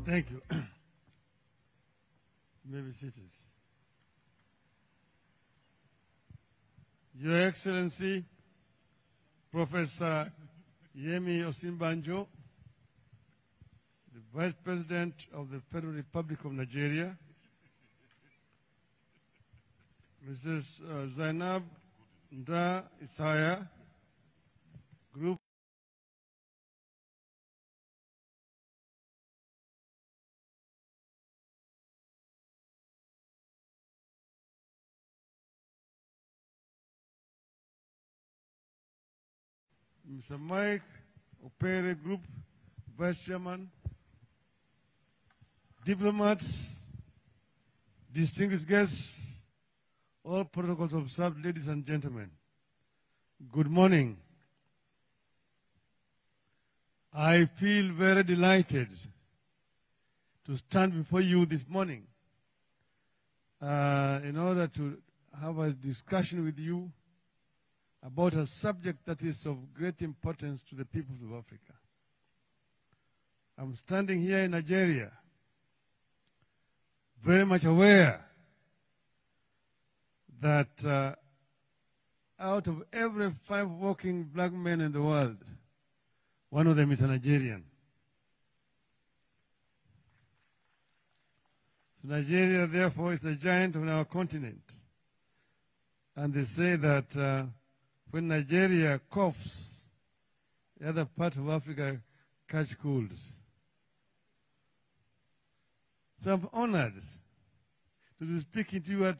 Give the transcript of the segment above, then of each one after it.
Thank you. You may be seated. Your Excellency, Professor Yemi Osinbanjo, the Vice President of the Federal Republic of Nigeria, Mrs. Zainab Nda Isaya, Group Mr. Mike Opere Group, Vice Chairman, diplomats, distinguished guests, all protocols observed, ladies and gentlemen. Good morning. I feel very delighted to stand before you this morning in order to have a discussion with you about a subject that is of great importance to the peoples of Africa. I'm standing here in Nigeria, very much aware that out of every 5 working black men in the world, one of them is a Nigerian. So Nigeria, therefore, is the giant of our continent. And they say that when Nigeria coughs, the other part of Africa catch colds. So I'm honored to be speaking to you at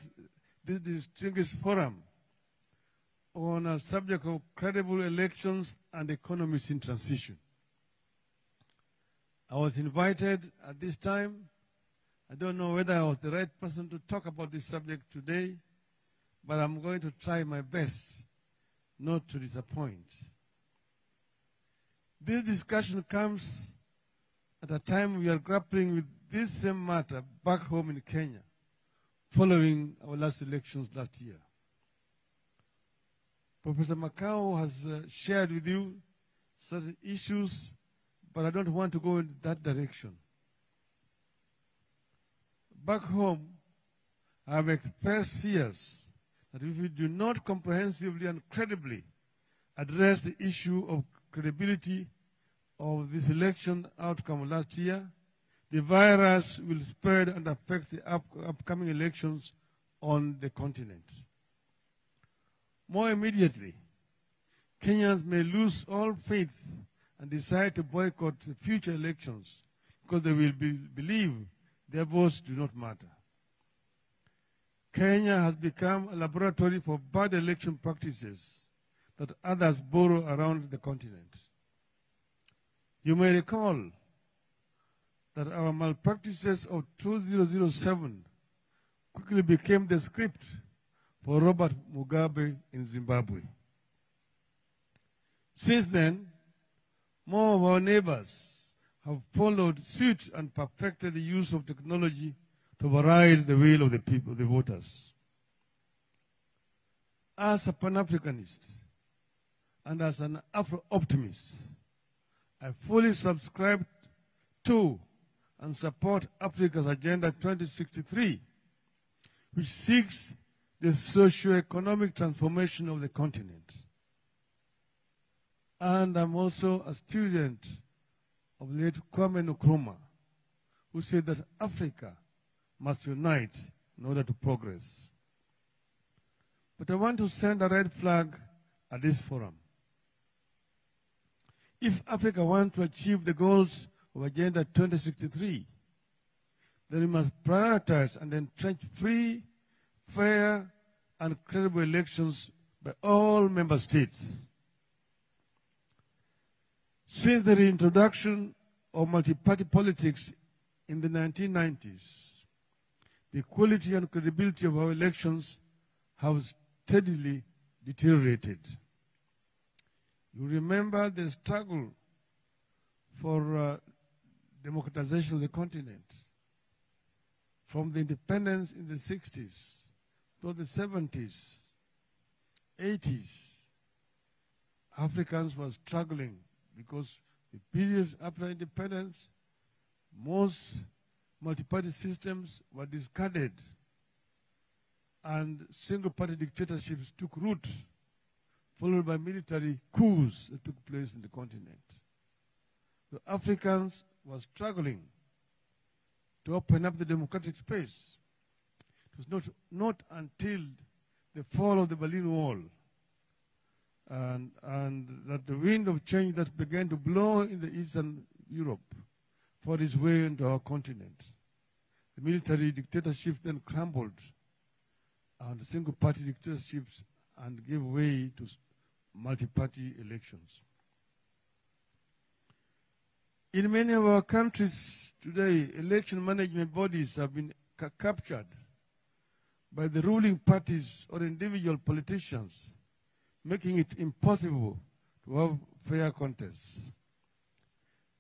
this distinguished forum on a subject of credible elections and economies in transition. I was invited at this time. I don't know whether I was the right person to talk about this subject today, but I'm going to try my best not to disappoint. This discussion comes at a time we are grappling with this same matter back home in Kenya, following our last elections last year. Professor Makau has shared with you certain issues, but I don't want to go in that direction. Back home, I have expressed fears that if we do not comprehensively and credibly address the issue of credibility of this election outcome last year, the virus will spread and affect the upcoming elections on the continent. More immediately, Kenyans may lose all faith and decide to boycott the future elections because they will believe their votes do not matter. Kenya has become a laboratory for bad election practices that others borrow around the continent. You may recall that our malpractices of 2007 quickly became the script for Robert Mugabe in Zimbabwe. Since then, more of our neighbors have followed suit and perfected the use of technology to override the will of the people, the voters. As a Pan-Africanist and as an Afro-optimist, I fully subscribe to and support Africa's Agenda 2063, which seeks the socio-economic transformation of the continent. And I'm also a student of late Kwame Nkrumah, who said that Africa must unite in order to progress. But I want to send a red flag at this forum. If Africa wants to achieve the goals of Agenda 2063, then we must prioritize and entrench free, fair, and credible elections by all member states. Since the reintroduction of multi-party politics in the 1990s, the quality and credibility of our elections have steadily deteriorated. You remember the struggle for democratization of the continent. From the independence in the 60s to the 70s, 80s, Africans were struggling because the period after independence, Most multi-party systems were discarded and single-party dictatorships took root, followed by military coups that took place in the continent. The Africans were struggling to open up the democratic space. It was not until the fall of the Berlin Wall and that the wind of change that began to blow in the Eastern Europe fought its way into our continent. The military dictatorship then crumbled, and the single-party dictatorships and gave way to multi-party elections. In many of our countries today, election management bodies have been captured by the ruling parties or individual politicians, making it impossible to have fair contests.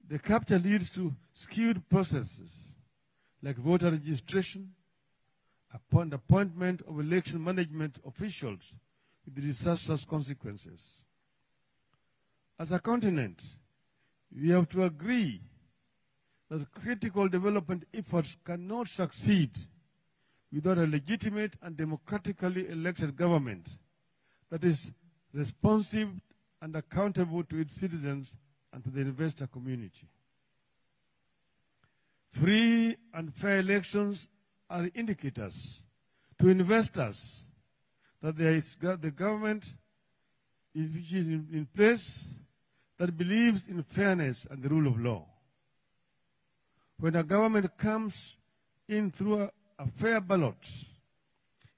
The capture leads to skewed processes like voter registration, appointment of election management officials with disastrous consequences. As a continent, we have to agree that critical development efforts cannot succeed without a legitimate and democratically elected government that is responsive and accountable to its citizens and to the investor community. Free and fair elections are indicators to investors that there is the government which is in place that believes in fairness and the rule of law. When a government comes in through a fair ballot,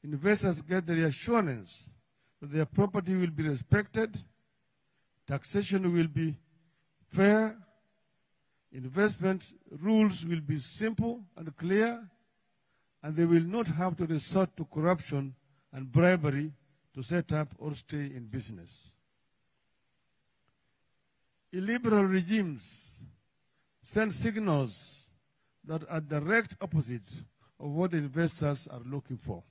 investors get the reassurance that their property will be respected, taxation will be fair, investment rules will be simple and clear, and they will not have to resort to corruption and bribery to set up or stay in business. Illiberal regimes send signals that are direct opposite of what investors are looking for.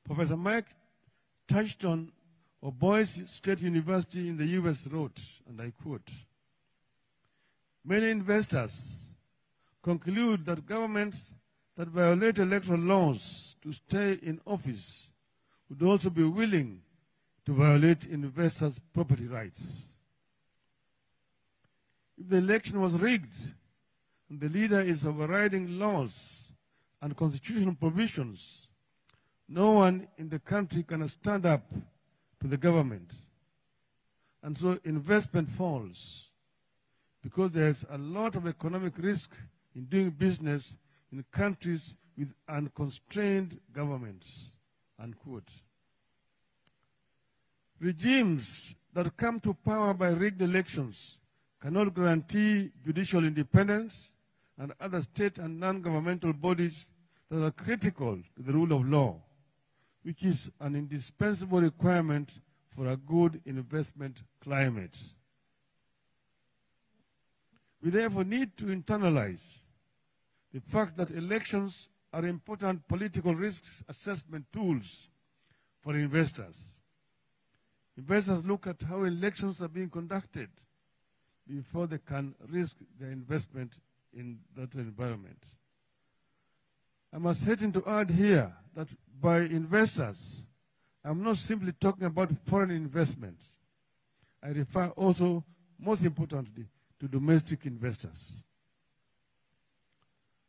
Professor Mike touched on what Boise State University in the US wrote, and I quote, "Many investors conclude that governments that violate electoral laws to stay in office would also be willing to violate investors' property rights. If the election was rigged and the leader is overriding laws and constitutional provisions, no one in the country can stand up to the government. And so investment falls because there's a lot of economic risk in doing business in countries with unconstrained governments," unquote. Regimes that come to power by rigged elections cannot guarantee judicial independence and other state and non-governmental bodies that are critical to the rule of law, which is an indispensable requirement for a good investment climate. We therefore need to internalize the fact that elections are important political risk assessment tools for investors. Investors look at how elections are being conducted before they can risk their investment in that environment. I must hasten to add here that by investors, I'm not simply talking about foreign investment. I refer also, most importantly, to domestic investors.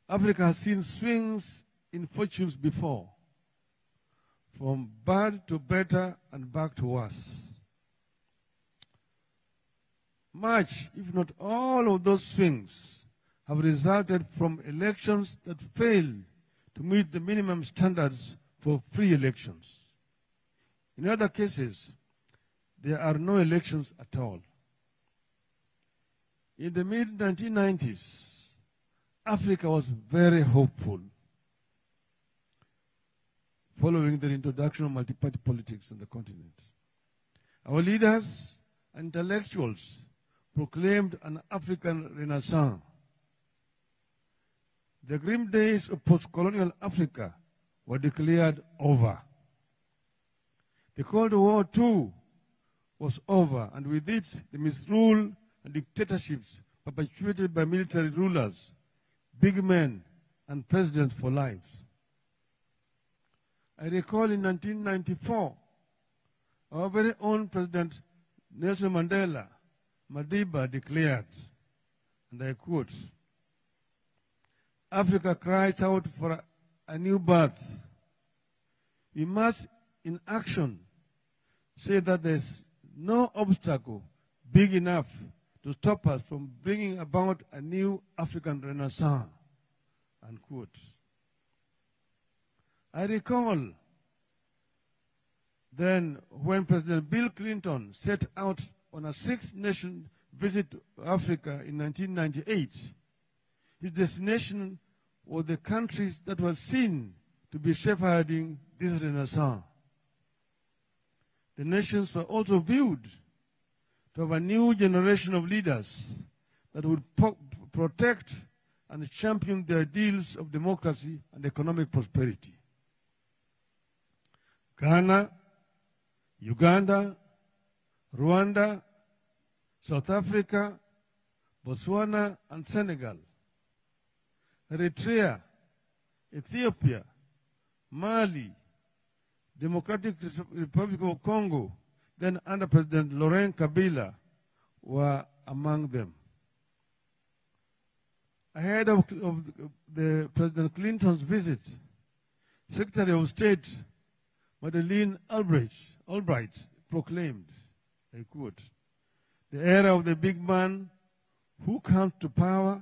Africa has seen swings in fortunes before, from bad to better and back to worse. Much, if not all of those swings, have resulted from elections that fail to meet the minimum standards for free elections. In other cases, there are no elections at all. In the mid-1990s, Africa was very hopeful following the introduction of multi-party politics on the continent. Our leaders and intellectuals proclaimed an African renaissance. The grim days of post-colonial Africa were declared over. The Cold War, too, was over, and with it, the misrule and dictatorships perpetuated by military rulers, big men, and presidents for life. I recall in 1994, our very own President Nelson Mandela, Madiba, declared, and I quote, "Africa cries out for a new birth. We must, in action, say that there's no obstacle big enough to stop us from bringing about a new African renaissance," unquote. I recall then when President Bill Clinton set out on a six-nation visit to Africa in 1998, his destination was the countries that were seen to be shepherding this renaissance. The nations were also viewed to have a new generation of leaders that would protect and champion the ideals of democracy and economic prosperity. Ghana, Uganda, Rwanda, South Africa, Botswana, and Senegal, Eritrea, Ethiopia, Mali, Democratic Republic of Congo, then under President Laurent Kabila, were among them. Ahead of the President Clinton's visit, Secretary of State Madeleine Albright proclaimed, I quote, "The era of the big man who comes to power,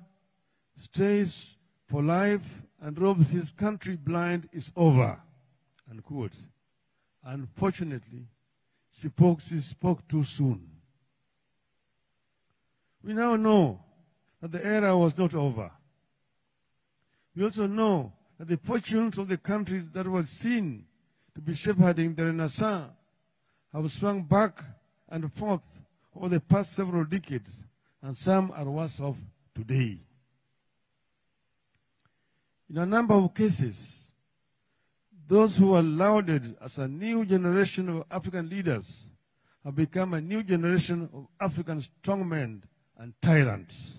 stays for life, and robs his country blind is over," unquote. Unfortunately, she spoke too soon. We now know that the era was not over. We also know that the fortunes of the countries that were seen to be shepherding the Renaissance have swung back and forth over the past several decades, and some are worse off today. In a number of cases, those who are lauded as a new generation of African leaders have become a new generation of African strongmen and tyrants.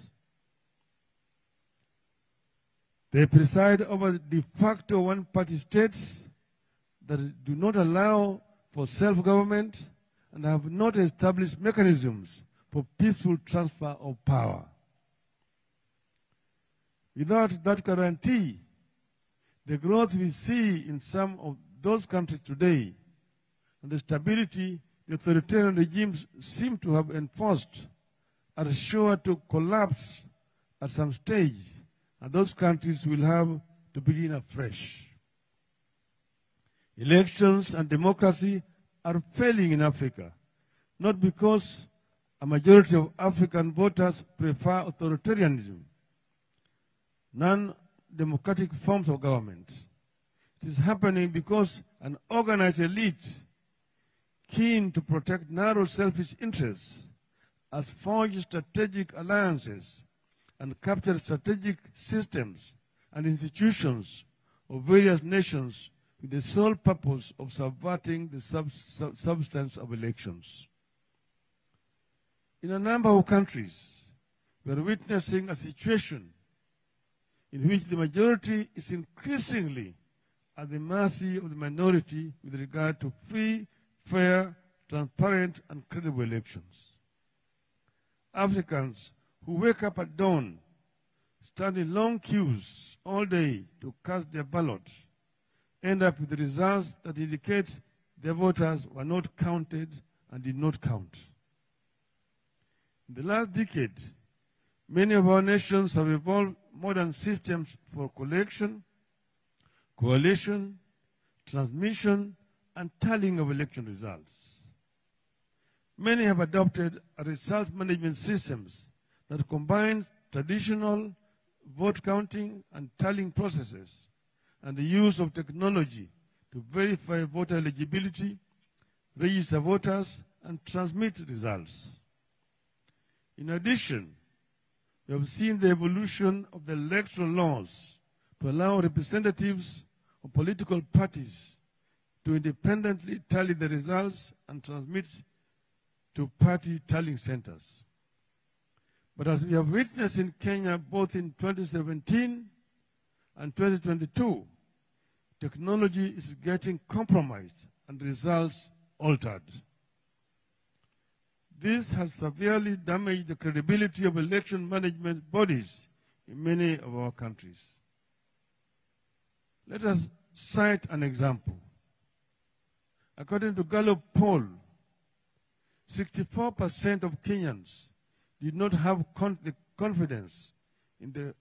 They preside over de facto one-party states that do not allow for self-government and have not established mechanisms for peaceful transfer of power. Without that guarantee, the growth we see in some of those countries today and the stability the authoritarian regimes seem to have enforced are sure to collapse at some stage, and those countries will have to begin afresh. Elections and democracy are failing in Africa, not because a majority of African voters prefer authoritarianism, non-democratic forms of government. It is happening because an organized elite keen to protect narrow selfish interests has forged strategic alliances and captured strategic systems and institutions of various nations with the sole purpose of subverting the substance of elections. In a number of countries, we are witnessing a situation in which the majority is increasingly at the mercy of the minority with regard to free, fair, transparent, and credible elections. Africans who wake up at dawn, stand in long queues all day to cast their ballot, end up with the results that indicate their voters were not counted and did not count. In the last decade, many of our nations have evolved modern systems for collection, coalition, transmission, and tallying of election results. Many have adopted result management systems that combine traditional vote counting and tallying processes and the use of technology to verify voter eligibility, register voters, and transmit results. In addition, we have seen the evolution of the electoral laws to allow representatives of political parties to independently tally the results and transmit to party tallying centers. But as we have witnessed in Kenya both in 2017 and 2022, technology is getting compromised and results altered. This has severely damaged the credibility of election management bodies in many of our countries. Let us cite an example. According to Gallup poll, 64% of Kenyans did not have the confidence in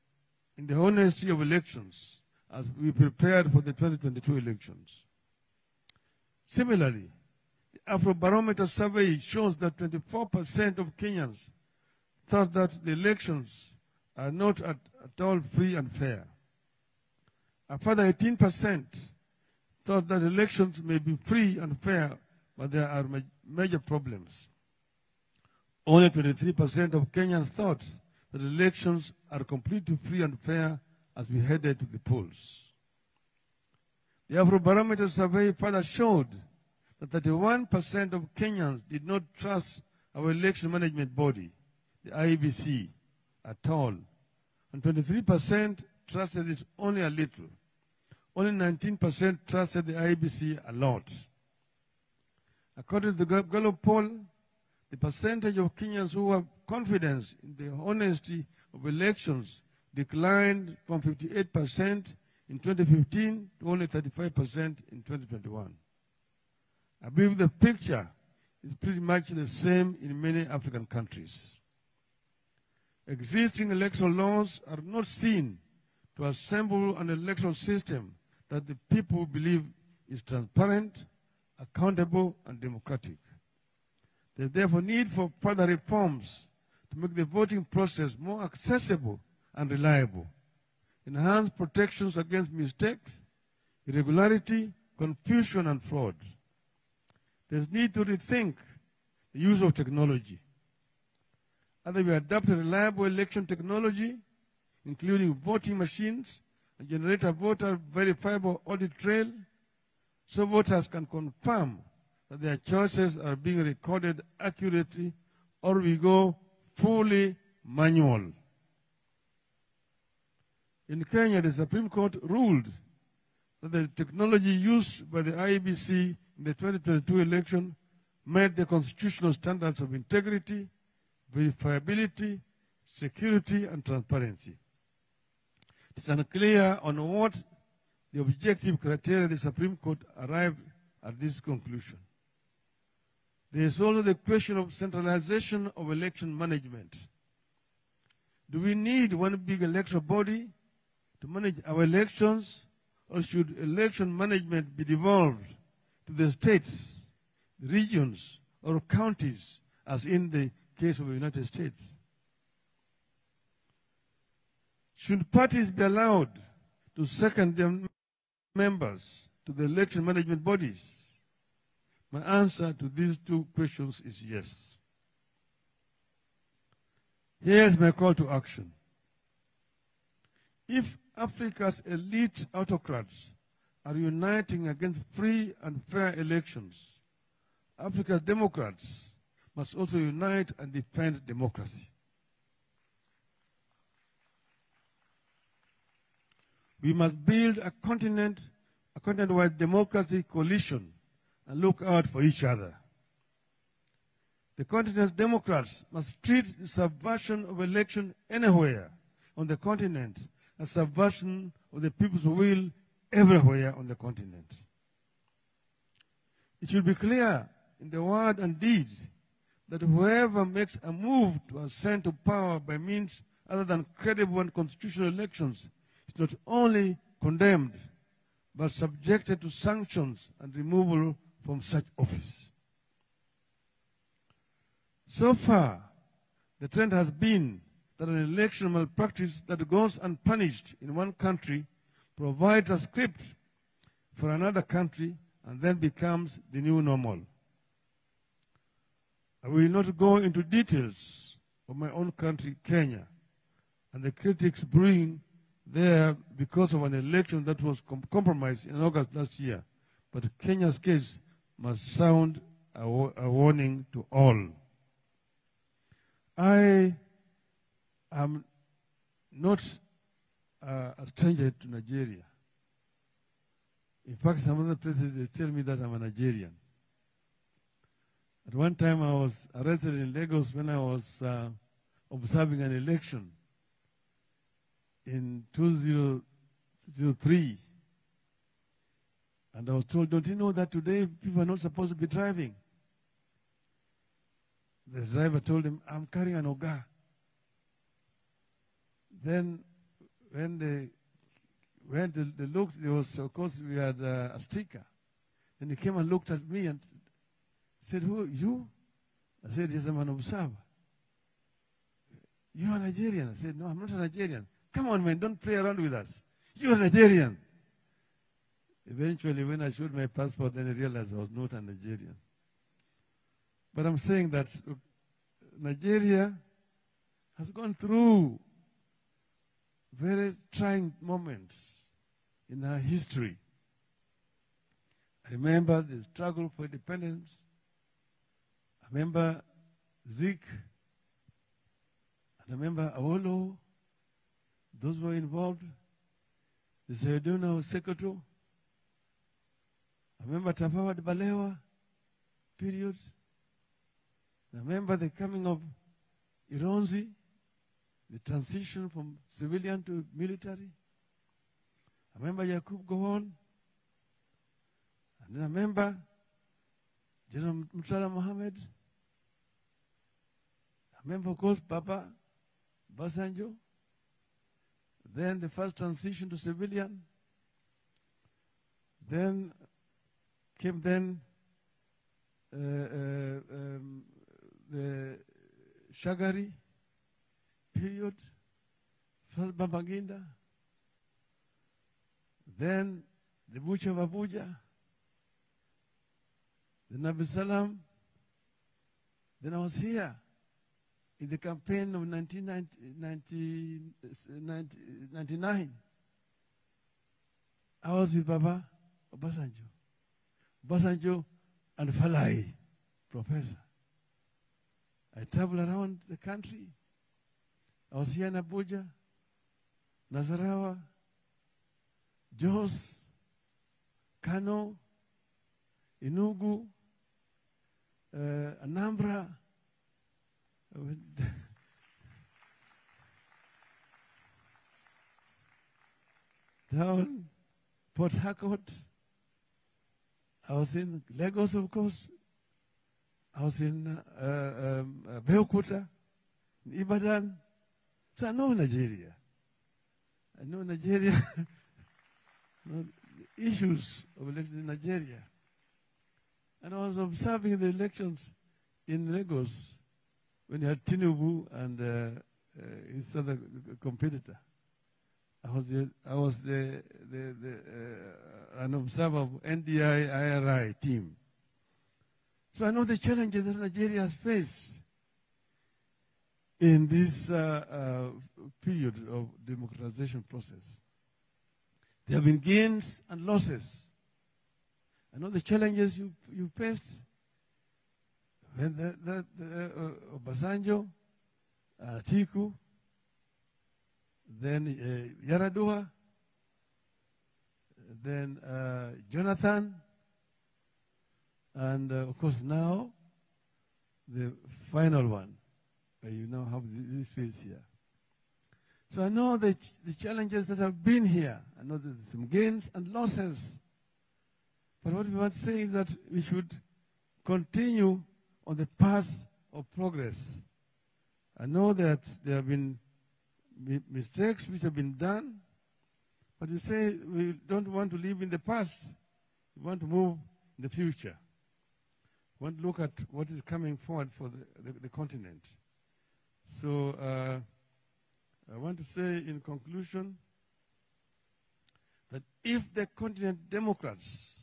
the honesty of elections as we prepared for the 2022 elections. Similarly, the Afrobarometer survey shows that 24% of Kenyans thought that the elections are not at all free and fair. A further 18% thought that elections may be free and fair, but there are major problems. Only 23% of Kenyans thought that elections are completely free and fair as we headed to the polls. The Afrobarometer survey further showed that 31% of Kenyans did not trust our election management body, the IEBC, at all, and 23% trusted it only a little. Only 19% trusted the IEBC a lot. According to the Gallup poll, the percentage of Kenyans who have confidence in the honesty of elections declined from 58% in 2015 to only 35% in 2021. I believe the picture is pretty much the same in many African countries. Existing electoral laws are not seen to assemble an electoral system that the people believe is transparent, accountable, and democratic. There is therefore need for further reforms to make the voting process more accessible and reliable, enhance protections against mistakes, irregularity, confusion, and fraud. There is need to rethink the use of technology. Either we adopt a reliable election technology, including voting machines, and generate a voter verifiable audit trail, so voters can confirm that their choices are being recorded accurately, or we go fully manual. In Kenya, the Supreme Court ruled that the technology used by the IEBC in the 2022 election met the constitutional standards of integrity, verifiability, security, and transparency. It is unclear on what the objective criteria the Supreme Court arrived at this conclusion. There is also the question of centralization of election management. Do we need one big electoral body to manage our elections, or should election management be devolved to the states, regions, or counties, as in the case of the United States? Should parties be allowed to second their members to the election management bodies? My answer to these two questions is yes. Here's my call to action. If Africa's elite autocrats are uniting against free and fair elections, Africa's democrats must also unite and defend democracy. We must build a continent-wide democracy coalition and look out for each other. The continent's democrats must treat the subversion of election anywhere on the continent as subversion of the people's will everywhere on the continent. It should be clear in the word and deed that whoever makes a move to ascend to power by means other than credible and constitutional elections is not only condemned, but subjected to sanctions and removal from such office. So far, the trend has been that an election malpractice that goes unpunished in one country provides a script for another country and then becomes the new normal. I will not go into details of my own country, Kenya, and the critics brewing there because of an election that was compromised in August last year. But Kenya's case must sound a warning to all. I I'm not a stranger to Nigeria. In fact, some other places they tell me that I'm a Nigerian. At one time, I was arrested in Lagos when I was observing an election in 2003. And I was told, don't you know that today people are not supposed to be driving? The driver told him, I'm carrying an oga. Then when they looked, there was, of course, we had a sticker. Then he came and looked at me and said, who, you? I said, yes, I'm an observer. You are Nigerian? I said, no, I'm not a Nigerian. Come on, man, don't play around with us. You're a Nigerian. Eventually, when I showed my passport, then I realized I was not a Nigerian. But I'm saying that look, Nigeria has gone through very trying moments in our history. I remember the struggle for independence. I remember Zik. And I remember Awolo. Those were involved. The Sayeduna Sekoto. I remember Tafawa Balewa period. I remember the coming of Ironzi, the transition from civilian to military. I remember Yakub Gowon. And I remember General Murtala Mohammed. I remember, of course, Baba Basanjo. Then the first transition to civilian. Then came the Shagari period, first Babangida, then the Butcher of Abuja, the Nabi Salam. Then I was here in the campaign of 1999. I was with Baba Basanjo and Falai, professor. I traveled around the country. I was here in Abuja, Nasarawa, Jos, Kano, Enugu, Anambra, down Port Harcourt. I was in Lagos, of course. I was in Beokuta, in Ibadan. So I know Nigeria. I know Nigeria. The issues of elections in Nigeria. And I was observing the elections in Lagos when you had Tinubu and his other competitor. I was an observer of NDI-IRI team. So I know the challenges that Nigeria has faced in this period of democratization process. There have been gains and losses. I know the challenges you faced when Obasanjo, Atiku, then Yaradua, then Jonathan, and of course now the final one. You now have this phase here. So I know the challenges that have been here. I know there's some gains and losses. But what we want to say is that we should continue on the path of progress. I know that there have been mistakes which have been done, but we say we don't want to live in the past. We want to move in the future. We want to look at what is coming forward for the continent. So I want to say in conclusion that if the continent democrats,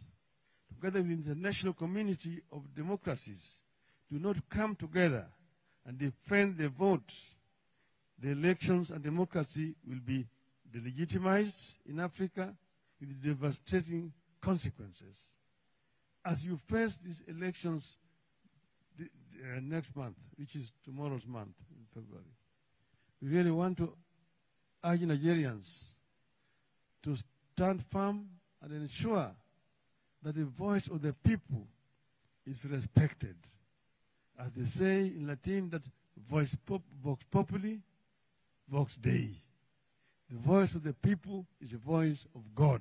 together with the international community of democracies, do not come together and defend the vote, the elections and democracy will be delegitimized in Africa with devastating consequences. As you face these elections next month, which is tomorrow's month, in February, We really want to urge Nigerians to stand firm and ensure that the voice of the people is respected. As they say in Latin, that vox populi, vox Dei. The voice of the people is the voice of God.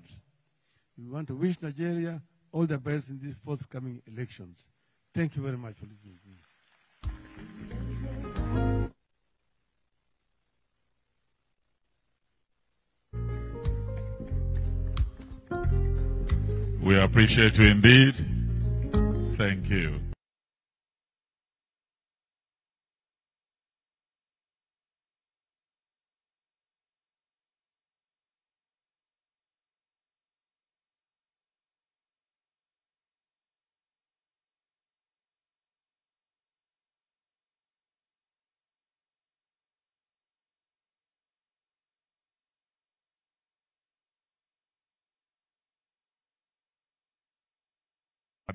We want to wish Nigeria all the best in these forthcoming elections. Thank you very much for listening to me. We appreciate you indeed. Thank you.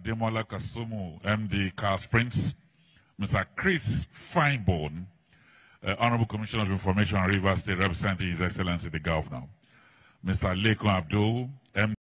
Ademola Kasumu, MD Car Springs, Mr. Chris Finebone, Honorable Commissioner of Information and Rivers State, representing His Excellency the Governor, Mr. Lekon Abdul,